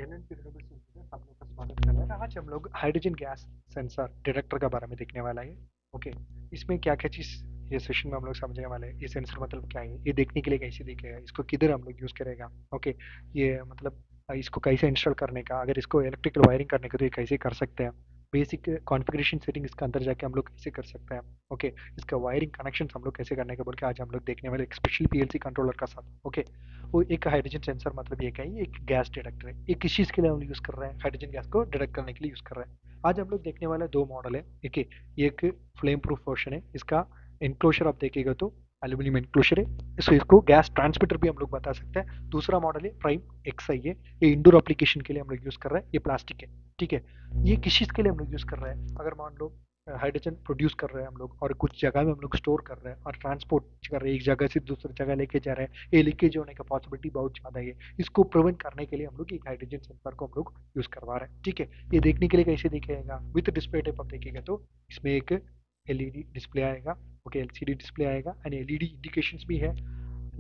LNT renewable sources आप लोग का स्वागत कर रहे हैं। आज हम लोग हाइड्रोजन गैस सेंसर डिटेक्टर के बारे में देखने वाला है। ओके, इसमें क्या क्या चीज़ ये सेशन में हम लोग समझने वाले हैं। ये सेंसर मतलब क्या है, ये देखने के लिए कैसे दिखेगा, इसको किधर हम लोग यूज़ करेगा। ओके, ये मतलब इसको कैसे इंस्टॉल करने का, अगर इसको इलेक्ट्रिकल वायरिंग करने का तो ये कैसे कर सकते हैं। बेसिक कॉन्फ़िगरेशन सेटिंग इसके अंदर जाके हम लोग कैसे कर सकते हैं। ओके, इसका वायरिंग कनेक्शन हम लोग कैसे करने का बोल के आज हम लोग देखने वाले, स्पेशली पीएलसी कंट्रोलर का साथ। ओके, वो एक हाइड्रोजन सेंसर मतलब ये क्या है, ये एक गैस डिटेक्टर है। ये किस चीज़ के लिए हम यूज़ कर रहे हैं, हाइड्रोजन गैस को डिटेक्ट करने के लिए यूज़ कर रहे हैं। आज हम लोग देखने वाले दो मॉडल है। एक एक फ्लेम प्रूफ वर्जन है, इसका इनक्लोजर आप देखिएगा तो एल्यूमिनियम इनक्लोजर है। सो इसको गैस ट्रांसमिटर भी हम लोग बता सकते हैं। दूसरा मॉडल है प्राइम एक्स आई है, ये इंडोर एप्लीकेशन के लिए हम लोग यूज़ कर रहे हैं। ये प्लास्टिक है, ठीक है। ये किस चीज़ के लिए हम लोग यूज़ कर रहे हैं, अगर मान लो हाइड्रोजन प्रोड्यूस कर रहे हैं हम लोग और कुछ जगह में हम लोग स्टोर कर रहे हैं और ट्रांसपोर्ट कर रहे हैं, एक जगह से दूसरी जगह लेके जा रहे हैं, ये लीकेज होने का पॉसिबिलिटी बहुत ज़्यादा है। इसको प्रिवेंट करने के लिए हम लोग एक हाइड्रोजन सेंसर को हम लोग यूज़ करवा रहे हैं, ठीक है। ये देखने के लिए कैसे दिखेगा, विथ डिस्प्ले टाइप आप देखेगा तो इसमें एक एलईडी डिस्प्ले आएगा। ओके, एलसीडी डिस्प्ले आएगा एंड एलईडी इंडिकेशंस भी है।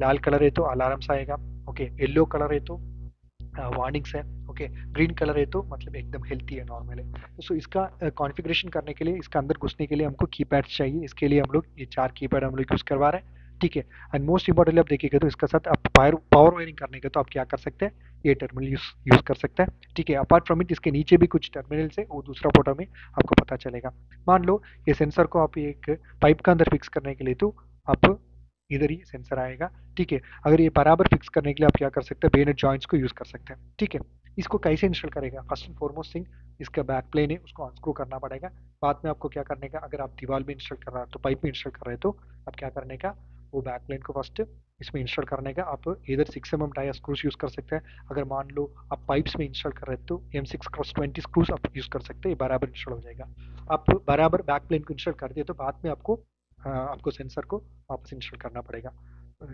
लाल कलर है तो अलार्म्स आएगा। ओके, येलो कलर है तो वार्निंग्स है। ओके, ग्रीन कलर है तो मतलब एकदम हेल्थी है, नॉर्मल है। सो इसका कॉन्फ़िगरेशन करने के लिए, इसका अंदर घुसने के लिए हमको कीपैड चाहिए। इसके लिए हम लोग ये 4 कीपैड हम लोग यूज़ करवा रहे हैं, ठीक है। एंड मोस्ट इंपॉर्टेंटली आप देखिएगा तो इसका साथ आप पावर वायरिंग करने का तो आप क्या कर सकते हैं, ये टर्मिनल यूज़ कर सकते हैं, ठीक है। अपार्ट फ्रॉम इट इसके नीचे भी कुछ टर्मिनल्स है, वो दूसरा फोटो में आपको पता चलेगा। मान लो ये सेंसर को आप एक पाइप के अंदर फिक्स करने के लिए तो आप इधर ही सेंसर आएगा, ठीक है। अगर ये बराबर फिक्स करने के लिए आप क्या कर सकते हैं, बेनेट जॉइंट्स को यूज़ कर सकते हैं, ठीक है। इसको कैसे इंस्टॉल करेगा, फर्स्ट एंड फॉरमोस्ट थिंग, इसका बैक प्लेन है उसको अनस्क्रू करना पड़ेगा। बाद में आपको क्या करने का, अगर आप दीवार में इंस्टॉल कर रहे हैं तो पाइप में इंस्टॉल कर रहे हैं तो आप क्या करने का, वो बैक प्लेन को फर्स्ट इसमें इंस्टॉल करने का आप इधर 6 mm डाई स्क्रूज यूज़ कर सकते हैं। अगर मान लो आप पाइप्स में इंस्टॉल कर रहे हैं तो M6x20 स्क्रूज आप यूज़ कर सकते हैं, ये बराबर इंस्टॉल हो जाएगा। आप बराबर बैक प्लेन को इंस्टॉल कर दिए तो बाद में आपको सेंसर को वापस इंस्टॉल करना पड़ेगा।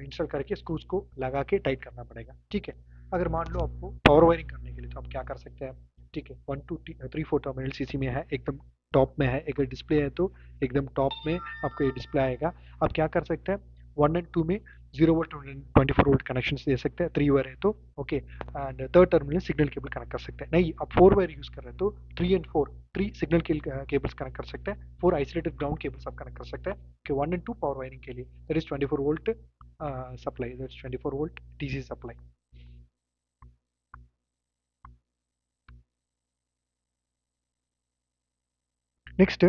इंस्टॉल करके स्क्रूज को लगा के टाइट करना पड़ेगा, ठीक है। अगर मान लो आपको पावर वायरिंग करने के लिए तो आप क्या कर सकते हैं, ठीक है। 1 2 3 4 टर्मिनल सीसी में है, एकदम टॉप में है। अगर डिस्प्ले है तो एकदम टॉप में आपको ये डिस्प्ले आएगा। आप क्या कर सकते हैं, 1 और 2 में 0 वोल्ट 24 वोल्ट कनेक्शन दे सकते हैं, 3 वायर है तो okay. And third terminal signal cable connect कर सकते हैं। नहीं, आप 4 वायर यूज कर रहे हैं तो 3 and 4 3 सिग्नल केबल्स कनेक्ट कर सकते हैं, 4 आइसोलेटेड ग्राउंड केबल्स आप कनेक्ट कर सकते हैं कि 1 and 2 पावर वायरिंग के लिए। That is 24 volt supply, that's 24 volt DC supply. Next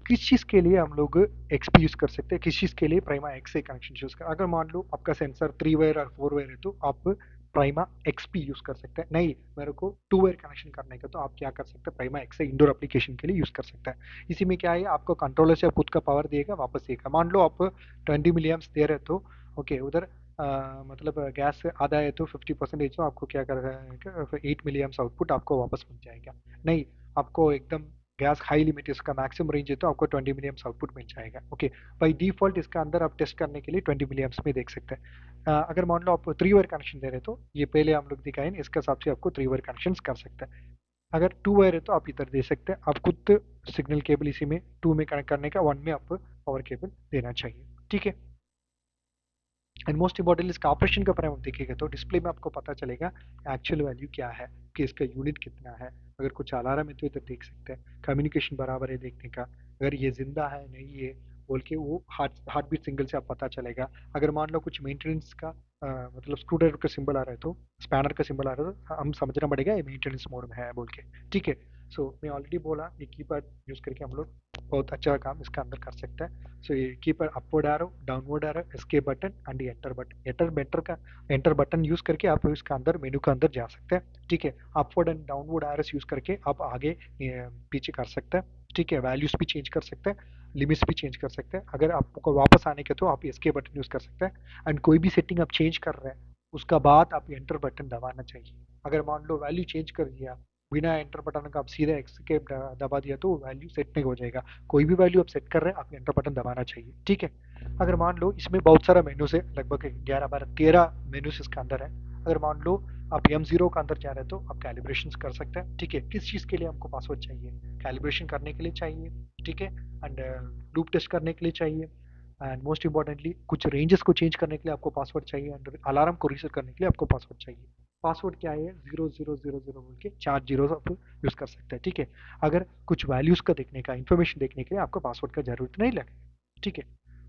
किस चीज़ के लिए हम लोग एक्सपी यूज़ कर सकते हैं, किस चीज़ के लिए प्राइमा एक्स कनेक्शन यूज़ कर। अगर मान लो आपका सेंसर 3 वायर और 4 वायर है तो आप प्राइमा एक्सपी यूज़ कर सकते हैं। नहीं, मेरे को 2 वायर कनेक्शन करने का तो आप क्या कर सकते हैं, प्राइमा एक्स इंडोर एप्लीकेशन के लिए यूज़ कर सकते हैं। इसी में क्या है, आपको कंट्रोलर से खुद का पावर देगा, वापस देगा। मान लो आप 20 mA दे रहे तो ओके, उधर मतलब गैस आधा है तो 50% तो आपको क्या कर रहा है, 8 mA आउटपुट आपको वापस मिल जाएगा। नहीं, आपको एकदम गैस हाई लिमिट इसका मैक्सिमम रेंज है तो आपको 20 mA आउटपुट मिल जाएगा, ओके। बाई डिफॉल्ट इसका अंदर आप टेस्ट करने के लिए 20 mA में देख सकते हैं। अगर मान लो आप 3 वायर कनेक्शन दे रहे तो ये पहले हम लोग दिखाए इसके हिसाब से आपको 3 वायर कनेक्शन कर सकते हैं। अगर 2 वायर है तो आप इधर दे सकते हैं। आप खुद सिग्नल केबल इसी में 2 में कनेक्ट करने का, 1 में आप पावर केबल देना चाहिए, ठीक है। एंड मोस्ट इंपॉर्टेंटली इसका ऑपरेशन के बारे में देखिएगा तो डिस्प्ले में आपको पता चलेगा एक्चुअल वैल्यू क्या है, कि इसका यूनिट कितना है। अगर कुछ अलार्म है तो इधर देख सकते हैं, कम्युनिकेशन बराबर है देखने का, अगर ये जिंदा है नहीं है बोल के वो हार्ट बीट सिंगल से आप पता चलेगा। अगर मान लो कुछ मेंटेनेंस का मतलब स्क्रू ड्राइवर का सिंबल आ रहा है तो, स्पैनर का सिंबल आ रहा है तो हम समझना पड़ेगा ये मेंटेनेंस मोड में है बोल के, ठीक है। सो मैं ऑलरेडी बोला ये कीपैड यूज करके हम लोग बहुत अच्छा काम इसका अंदर कर सकते हैं। सो ये keeper upward arrow, downward arrow, escape button and enter button, enter button use करके आप इसका अंदर मेनू का अंदर जा सकते हैं, ठीक है। Upward and downward arrows use करके आप आगे पीछे कर सकते हैं, ठीक है। वैल्यूज भी चेंज कर सकते हैं, लिमिट्स भी चेंज कर सकते हैं। अगर आपको वापस आने के तो आप एस्केप बटन यूज कर सकते हैं। एंड कोई भी सेटिंग आप चेंज कर रहे हैं उसका बाद आप एंटर बटन दबाना चाहिए। अगर मान लो वैल्यू चेंज कर दिया बिना एंटर बटन का, आप सीधा एस्केप दबा दिया तो वैल्यू सेट नहीं हो जाएगा। कोई भी वैल्यू आप सेट कर रहे हैं आप एंटर बटन दबाना चाहिए, ठीक है। अगर मान लो इसमें बहुत सारा मेनूज है, लगभग 11 12 13 मेनूज इसका अंदर है। अगर मान लो आप M0 का अंदर जा रहे हैं तो आप कैलिब्रेशन कर सकते हैं, ठीक है। किस चीज़ के लिए हमको पासवर्ड चाहिए, कैलिब्रेशन करने के लिए चाहिए, ठीक है। एंड लूप टेस्ट करने के लिए चाहिए। एंड मोस्ट इंपॉर्टेंटली कुछ रेंजेस को चेंज करने के लिए आपको पासवर्ड चाहिए, एंड अलार्म को रीसेट करने के लिए आपको पासवर्ड चाहिए। पासवर्ड क्या है, 0000 बोल के 4 जीरो आप यूज़ कर सकते हैं, ठीक है। अगर कुछ वैल्यूज़ का देखने का, इंफॉर्मेशन देखने के लिए आपको पासवर्ड का ज़रूरत नहीं लगेगा, ठीक है।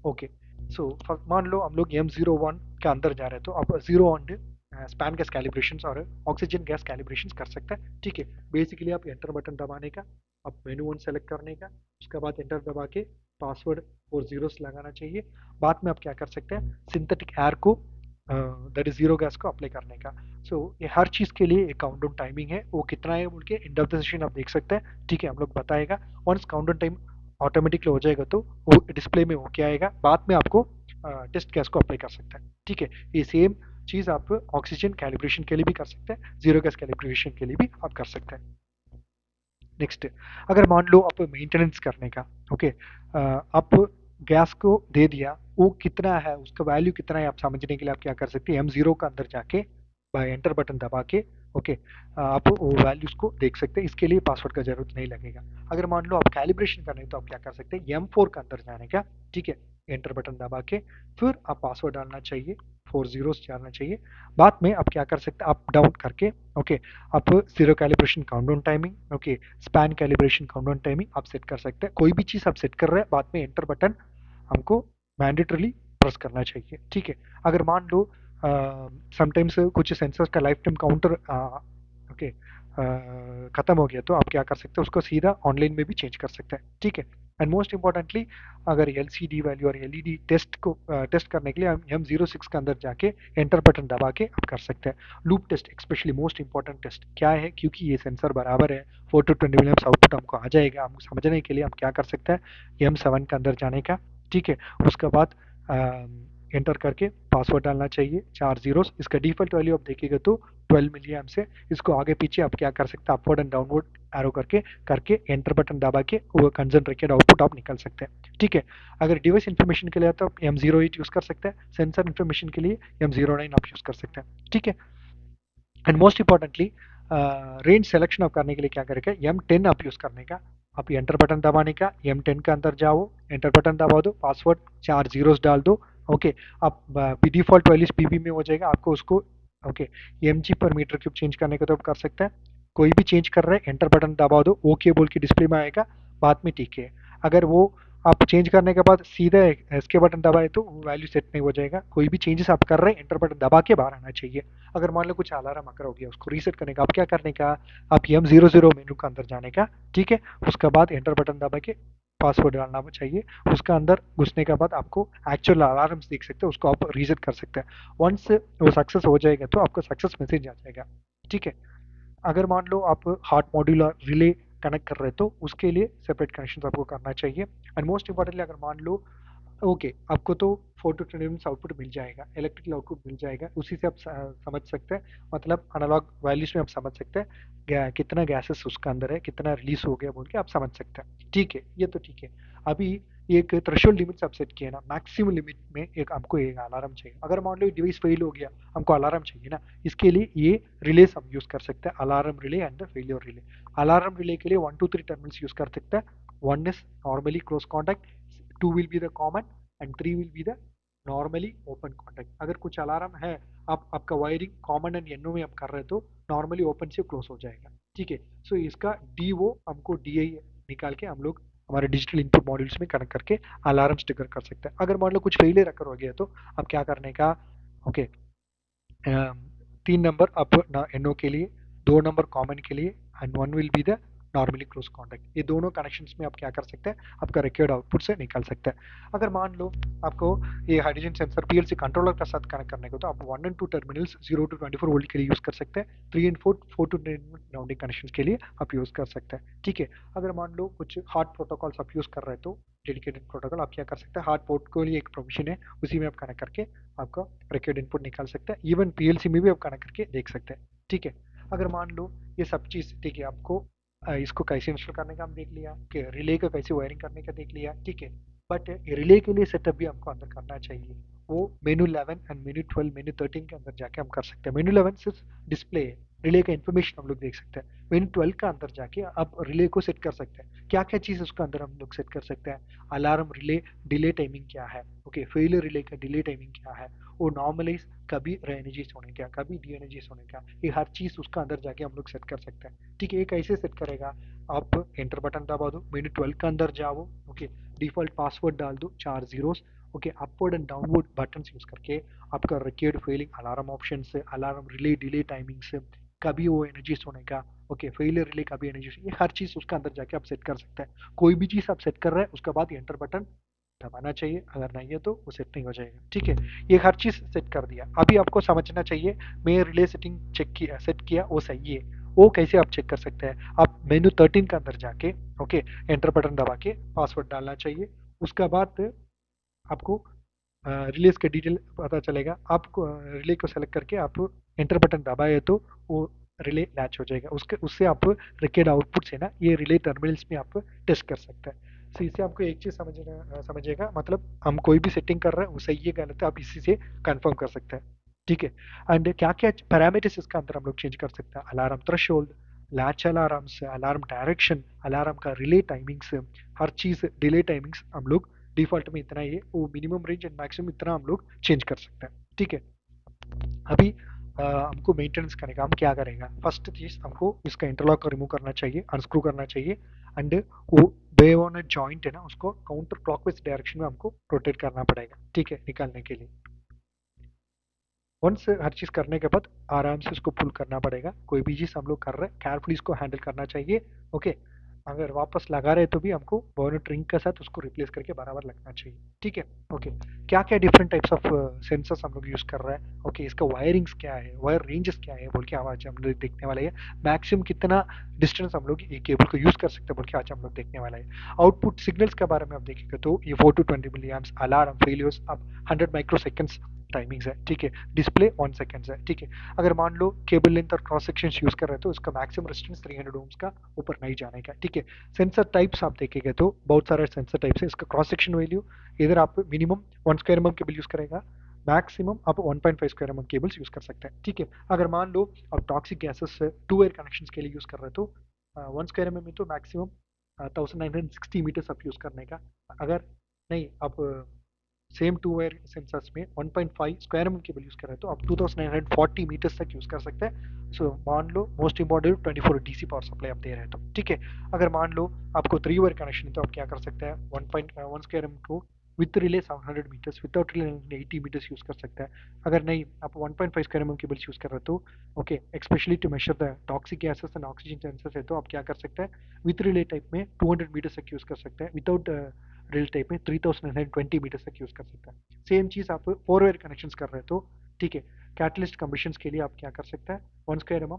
ओके, सो मान लो हम लोग M01 का अंदर जा रहे हैं, तो आप zero on span gas calibration और ऑक्सीजन गैस कैलिब्रेशन कर सकते हैं, ठीक है। बेसिकली आप एंटर बटन दबाने का, आप मेनू वन सेलेक्ट करने का, उसके बाद एंटर दबा के पासवर्ड और जीरोस लगाना चाहिए। बाद में आप क्या कर सकते हैं, सिंथेटिक एयर को, दैट इज जीरो गैस को अप्लाई करने का। सो ये हर चीज़ के लिए एक काउंटडाउन टाइमिंग है, वो कितना है बोल के एंड ऑफ द सेशन आप देख सकते हैं, ठीक है। हम लोग बताएगा वंस काउंटडाउन टाइम ऑटोमेटिकली हो जाएगा तो वो डिस्प्ले में होके आएगा, बाद में आपको टेस्ट गैस को अप्लाई कर सकते हैं, ठीक है। ये सेम चीज़ आप ऑक्सीजन कैलिब्रेशन के लिए भी कर सकते हैं, जीरो गैस कैलिब्रेशन के लिए भी आप कर सकते हैं। नेक्स्ट, अगर मान लो आप मेंटेनेंस करने का, ओके, आप गैस को दे दिया, वो कितना है, उसका वैल्यू कितना है आप समझने के लिए आप क्या कर सकते हैं, M0 का अंदर जाके बाय एंटर बटन दबा के, ओके, आप वो वैल्यूज को देख सकते हैं। इसके लिए पासवर्ड का जरूरत नहीं लगेगा। अगर मान लो आप कैलिब्रेशन करना है तो आप क्या कर सकते हैं, M4 का अंदर जाने का, ठीक है, एंटर बटन दबा के फिर आप पासवर्ड डालना चाहिए, 4 जीरोस डालना चाहिए। बाद में आप क्या कर सकते हैं, अप डाउन करके, ओके, आप zero calibration countdown timing, okay, span calibration countdown timing आप सेट कर सकते हैं। कोई भी चीज़ आप सेट कर रहे हैं, बाद में एंटर बटन हमको मैंडेटरली प्रेस करना चाहिए, ठीक है। अगर मान लो समटाइम्स कुछ सेंसर्स का लाइफ टाइम काउंटर, ओके, ख़त्म हो गया, तो आप क्या कर सकते हैं, उसको सीधा ऑनलाइन में भी चेंज कर सकते हैं, ठीक है। एंड मोस्ट इंपॉर्टेंटली, अगर LCD वैल्यू और LED टेस्ट को टेस्ट करने के लिए हम M06 के अंदर जाके एंटर बटन दबा के आप कर सकते हैं। Loop test specially most important test क्या है, क्योंकि ये सेंसर बराबर है 4 to 20 मिलियम्स आउटपुट हमको आ जाएगा, हमको समझने के लिए हम क्या कर सकते हैं, M7 के अंदर जाने का, ठीक है। उसके बाद एंटर करके पासवर्ड डालना चाहिए, 4 जीरोस। इसका डिफॉल्ट वैल्यू आप देखिएगा तो 12 मिली एम्प्स है। इसको आगे पीछे आप क्या कर सकते हैं, अपवर्ड एंड डाउनवर्ड एरो करके करके एंटर बटन दबा के वो कंसंट्रेटेड आउटपुट आप निकाल सकते हैं, ठीक है। अगर डिवाइस इन्फॉर्मेशन के लिए तो आप M08 यूज़ कर सकते हैं, सेंसर इन्फॉर्मेशन के लिए M09 आप यूज़ कर सकते हैं, ठीक है। And most importantly, range selection आप करने के लिए क्या करेगा, M10 आप यूज़ करने का, आप एंटर बटन दबाने का, M10 का अंदर जाओ, एंटर बटन दबा दो, पासवर्ड 4 जीरोस डाल दो, ओके। आप डिफॉल्ट वैल्यूज PB में हो जाएगा, आपको उसको, ओके, MG पर मीटर क्यूब चेंज करने का तो आप कर सकते हैं। कोई भी चेंज कर रहे हैं, एंटर बटन दबा दो, ओके बोल के डिस्प्ले में आएगा, बाद में ठीक है। अगर वो आप चेंज करने के बाद सीधा एस्केप बटन दबाए तो वैल्यू सेट नहीं हो जाएगा। कोई भी चेंजेस आप कर रहे हैं, एंटर बटन दबा के बाहर आना चाहिए। अगर मान लो कुछ अलार्म आकर हो गया, उसको रीसेट करने का आप क्या करने का, आप M00 मेनू का अंदर जाने का, ठीक है। उसके बाद एंटर बटन दबा के पासवर्ड डालना चाहिए। उसका अंदर घुसने के बाद आपको एक्चुअल अलार्म देख सकते हैं, उसको आप रीसेट कर सकते हैं। वंस वो सक्सेस हो जाएगा तो आपको सक्सेस मैसेज आ जाएगा, ठीक है। अगर मान लो आप हार्ट मॉड्यूल और रिले कनेक्ट कर रहे हैं तो उसके लिए सेपरेट कनेक्शन आपको करना चाहिए। एंड मोस्ट इंपॉर्टेंटली, अगर मान लो, ओके, आपको तो 4 to 20 मिनट्स आउटपुट मिल जाएगा, इलेक्ट्रिकल आउटपुट मिल जाएगा, उसी से आप समझ सकते हैं, मतलब एनालॉग वैल्यूज में आप समझ सकते हैं कितना गैसेस उसका अंदर है, कितना रिलीज हो गया बोल के आप समझ सकते हैं, ठीक है। ये तो ठीक है। अभी एक थ्रेशोल्ड लिमिट आप सेट किए ना, मैक्सिमम लिमिट में एक हमको एक अलार्म चाहिए। अगर मान लो डिवाइस फेल हो गया, हमको अलार्म चाहिए ना, इसके लिए ये रिलेस हम यूज़ कर सकते हैं, alarm relay and the failure relay. Alarm relay के लिए 1 to 3 टर्मिनल्स यूज़ कर सकते हैं। 1 is normally close contact, 2 will be the common and 3 will be the normally open contact. अगर कुछ अलार्म है, आप आपका वायरिंग कॉमन एंड NO में आप कर रहे हो तो नॉर्मली ओपन से क्लोज हो जाएगा, ठीक है। सो इसका DO हमको DI निकाल के हम लोग हमारे डिजिटल इनपुट मॉड्यूल्स में कनेक्ट करके अलार्म ट्रिगर कर सकते हैं। अगर मान लो कुछ फेलियर अकर हो गया तो अब क्या करने का, ओके, 3 नंबर आप NO के लिए, 2 नंबर कॉमन के लिए and 1 will be the normally close contact. ये दोनों कनेक्शंस में आप क्या कर सकते हैं, आपका रिक्वायर्ड आउटपुट से निकाल सकते हैं। अगर मान लो आपको ये हाइड्रोजन सेंसर PLC कंट्रोलर के साथ कनेक्ट करने को, तो आप 1 and 2 टर्मिनल्स 0 to 24 वोल्ट के लिए यूज़ कर सकते हैं, 3 and 4 to 10 ग्राउंडिंग कनेक्शन के लिए आप यूज़ कर सकते हैं, ठीक है। अगर मान लो कुछ हार्ड प्रोटोकॉल्स आप यूज़ कर रहे हैं तो डेडिकेटेड प्रोटोकॉल आप क्या कर सकते हैं, हार्ड पोर्ट को लिए एक प्रोविजन है, उसी में आप कनेक्ट करके आपका रिक्वायर्ड इनपुट निकाल सकते हैं। इवन PLC में भी आप कनेक्ट करके देख सकते हैं, ठीक है। अगर मान लो ये सब चीज़ ठीक है, आपको इसको कैसे इंस्टॉल करने का हम देख लिया, कि रिले का कैसे वायरिंग करने का देख लिया, ठीक है। बट रिले के लिए सेटअप भी हमको अंदर करना चाहिए, वो मेनू 11 एंड मेनू 12 मेनू 13 के अंदर जाके हम कर सकते हैं। मेनू 11 सिर्फ डिस्प्ले है, रिले का इन्फॉर्मेशन हम लोग देख सकते हैं। मेनू 12 का अंदर जाके आप रिले को सेट कर सकते हैं, क्या क्या चीज़ उसका अंदर हम लोग सेट कर सकते हैं, अलार्म रिले डिले टाइमिंग क्या है, ओके, फेलियर रिले का डिले टाइमिंग क्या है, वो नॉर्मलाइज कभी रे-एनर्जाइज होने का, कभी डी-एनर्जाइज होने का, ये हर चीज़ उसका अंदर जाके हम लोग सेट कर सकते हैं। ठीक है, ये कैसे सेट करेगा? आप एंटर बटन दबा दो, मेनू 12 के अंदर जाओ, ओके, डिफ़ॉल्ट पासवर्ड डाल दो 4 zeros, okay, upward and downward buttons use करके आपका रिक्वायर्ड फेलिंग अलार्म ऑप्शन से, अलार्म रिले डिले टाइमिंग से, कभी वो एनर्जाइज होने का, ओके, फेलियर रिले कभी एनर्जाइज, ये हर चीज़ उसका अंदर जाके आप सेट कर सकते हैं। कोई भी चीज़ आप सेट कर रहे हैं उसके बाद एंटर बटन दबाना चाहिए, अगर नहीं है तो वो सेट नहीं हो जाएगा। ठीक है, ये हर चीज़ सेट कर दिया। अभी आपको समझना चाहिए मैं रिले सेटिंग चेक किया, सेट किया, वो सही है, वो कैसे आप चेक कर सकते हैं? आप मेनू 13 के अंदर जाके, ओके, एंटर बटन दबा के पासवर्ड डालना चाहिए। उसके बाद आपको रिलीज के डिटेल पता चलेगा। आपको रिले को सेलेक्ट करके आप एंटर बटन दबाए तो वो रिले लैच हो जाएगा। उसके उससे आप रिक्वायर्ड आउटपुट से ना ये रिले टर्मिनल्स में आप टेस्ट कर सकते हैं। तो इससे आपको एक चीज़ समझेगा, मतलब हम कोई भी सेटिंग कर रहे हैं वो सही है गलत है आप इसी से कंफर्म कर सकते हैं। ठीक है, एंड क्या क्या पैरामीटर्स इसका अंदर हम लोग चेंज कर सकते हैं? Alarm threshold, latch alarms, alarm direction, alarm का रिले टाइमिंग्स, हर चीज़ डिले टाइमिंग्स हम लोग डिफ़ॉल्ट में इतना ही है, वो मिनिमम रेंज एंड मैक्सिमम इतना हम लोग चेंज कर सकते हैं। ठीक है, अभी हमको मेंटेनेंस करने का हम क्या करेंगे? फर्स्ट चीज़ हमको इसका इंटरलॉक को रिमूव करना चाहिए, अनस्क्रू करना चाहिए, एंड वो बेवोनेट जॉइंट है ना, उसको काउंटर क्लॉकवाइज डायरेक्शन में हमको रोटेट करना पड़ेगा। ठीक है, निकालने के लिए वंस हर चीज़ करने के बाद आराम से उसको पुल करना पड़ेगा। कोई भी चीज़ हम लोग कर रहे हैं केयरफुली इसको हैंडल करना चाहिए। ओके, अगर वापस लगा रहे तो भी हमको बोनट रिंग के साथ उसको रिप्लेस करके बराबर लगना चाहिए। ठीक है, ओके, क्या क्या डिफरेंट टाइप्स ऑफ सेंसर्स हम लोग यूज़ कर रहे हैं? ओके, इसका वायरिंग्स क्या है, वायर रेंजेस क्या है बोल के आज हम लोग देखने वाले हैं। मैक्सिमम कितना डिस्टेंस हम लोग ये केबल को यूज़ कर सकते हैं बोल के आज हम लोग देखने वाले हैं। आउटपुट सिग्नल्स के बारे में आप देखेंगे तो ये 4 to 20 milli amps alarm failures अब 100 माइक्रो सेकेंड्स टाइमिंग्स है। ठीक है, डिस्प्ले 1 सेकेंड्स है। ठीक है, अगर मान लो केबल लेंथ और क्रॉस सेक्शन यूज़ कर रहे हैं तो इसका मैक्सिमम रेजिस्टेंस 300 ओम्स का ऊपर नहीं जाने का। ठीक है, सेंसर टाइप्स आप देखेंगे तो बहुत सारे सेंसर टाइप्स है। इसका क्रॉस सेक्शन वैल्यू इधर आप minimum 1 square M cable use करेगा, मैक्सिमम आप 1.5 स्क्वायर एम केबल्स यूज़ कर सकते हैं। ठीक है, अगर मान लो आप toxic gases to air connection के लिए यूज़ कर रहे हो तो 1 स्क्वायर एम में तो मैक्सिमम 1960 मीटर्स आप यूज़ करने का। अगर नहीं आप सेम टू वायर सेंसर्स में 1.5 स्क्वायर एम केबल यूज़ कर रहे हैं तो आप 2940 मीटर्स तक यूज़ कर सकते हैं। सो मान लो most important 24 DC power supply आप दे रहे हैं तो ठीक है। अगर मान लो आपको 3 वायर कनेक्शन है तो आप क्या कर सकते हैं? 1.1 स्क्वायर एम को with relay 700 meters, without relay 80 meters use कर सकते हैं। अगर नहीं आप 1.5 स्क्वायर एम केबल्स यूज़ कर रहे हो तो okay, specially to measure the toxic gases and oxygen sensors है तो आप क्या कर सकते हैं? विथ रिले टाइप में 200 मीटर्स तक यूज़ कर सकते हैं, विदाउट रियल टाइप में 3020 मीटर तक यूज़ कर सकता है। सेम चीज़ आप फोर वेयर कनेक्शन कर रहे हैं तो ठीक है, कैटलिस्ट कम्बिशन के लिए आप क्या कर सकते हैं? 1 स्क्वायर एम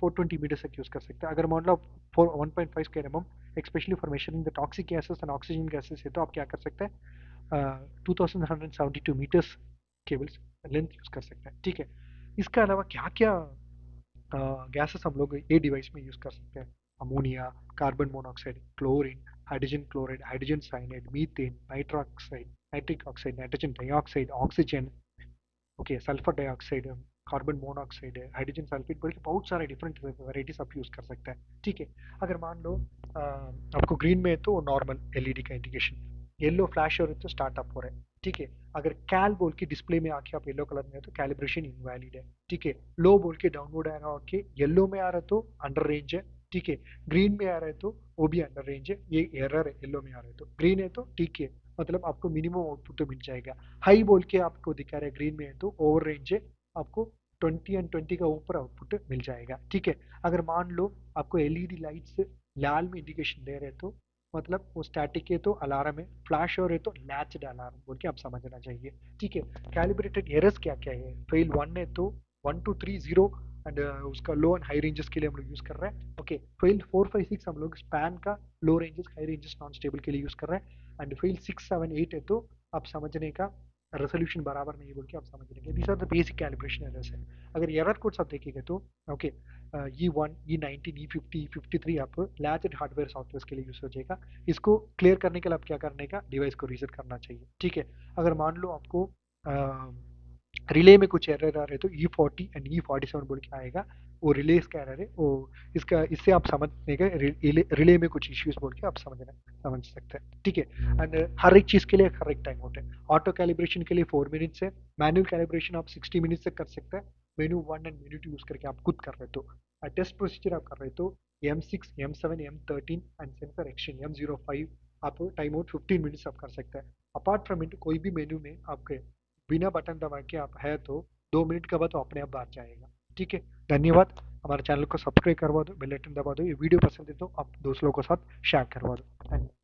420 मीटर तक यूज़ कर सकते हैं। अगर मान लो for 1.5 square m especially for measuring the toxic gases and oxygen gases है तो आप क्या कर सकते हैं? 2172 मीटर्स केबल्स लेंथ यूज़ कर सकते हैं। ठीक है, इसके अलावा क्या क्या गैसेस हम लोग ये डिवाइस में यूज़ कर सकते हैं? Ammonia, carbon monoxide, chlorine, hydrogen chloride, hydrogen cyanide, methane, nitric oxide, nitrogen dioxide, oxygen, okay, sulphur dioxide, carbon monoxide है, हाइड्रोजन सल्फेट, बल्कि बहुत सारे डिफरेंट वेराइटीज आप यूज़ कर सकते हैं। ठीक है, अगर मान लो आपको ग्रीन में है तो नॉर्मल एलईडी का इंडिकेशन, येलो फ्लैश हो रहा है तो स्टार्टअप हो रहा है। ठीक है, अगर कैल बोल के डिस्प्ले में आके आप येलो कलर में है तो कैलिब्रेशन इनवैलिड है। ठीक है, लो बोल के डाउनवर्ड आ रहा है, येलो में आ रहा है तो अंडर रेंज है। ठीक है, ग्रीन में आ रहा है तो वो भी अंडर रेंज है, ये एरर है। येलो में आ रहा है तो, ग्रीन है तो ठीक है, मतलब आपको मिनिमम आउटपुट तो मिल जाएगा। हाई बोल के आपको दिखा रहा है ग्रीन में है तो ओवर रेंज है, आपको 20 एंड 20 का ऊपर आउटपुट मिल जाएगा। ठीक है, अगर मान लो आपको एलईडी लाइट्स लाल में इंडिकेशन दे रहे हैं तो मतलब वो स्टैटिक है तो अलार्म है, फ्लैश हो रहे तो लैच्ड अलार्म बोल के आप समझना चाहिए। ठीक है, कैलिब्रेटेड एरर्स क्या क्या है? फेल 1 है तो 1230 एंड उसका लो एंड हाई रेंजेस के लिए हम लोग यूज कर रहे हैं। ओके, फेल 456 हम लोग स्पैन का low ranges high ranges non stable के लिए यूज कर रहे हैं, एंड फेल 678 है तो आप समझने का रेजोल्यूशन बराबर नहीं बोल के आप समझ लेंगे। These are the basic calibration errors है। अगर एरर कोड्स आप देखेंगे तो okay, E1, E19, E50, E53 आप लैचड हार्डवेयर सॉफ्टवेयर के लिए यूज हो जाएगा। इसको क्लियर करने के लिए आप क्या करने का? डिवाइस को रीसेट करना चाहिए। ठीक है, अगर मान लो आपको रिले में कुछ एरर आ रहे तो E40 एंड E47 बोल के आएगा, वो रिले का एरर है वो। इसका इससे आप समझने के रिले में कुछ इश्यूज बोल के आप समझ सकते हैं, ठीक है। एंड हर एक चीज के लिए हर एक टाइम होता है। ऑटो कैलिब्रेशन के लिए 4 मिनट्स है, मैनुअल कैलिब्रेशन आप 60 मिनट्स तक कर सकते हैं। मेनू 1 एंड मेनू 2 यूज करके आप खुद कर रहे तो, टेस्ट प्रोसीजर आप कर रहे तो M6 M7 M13 and sensor exchange M05 आप टाइम आउट 15 मिनट्स आप कर सकते हैं। अपार्ट फ्रॉम इट कोई भी मेन्यू में आपके बिना बटन दबा के आप है तो 2 मिनट के बाद तो अपने आप बाहर जाएगा, ठीक है। धन्यवाद। हमारे चैनल को सब्सक्राइब करवा दो, बेल आइकन दबा दो, ये वीडियो पसंद है तो आप दोस्तों के साथ शेयर करवा दो। धन्यवाद।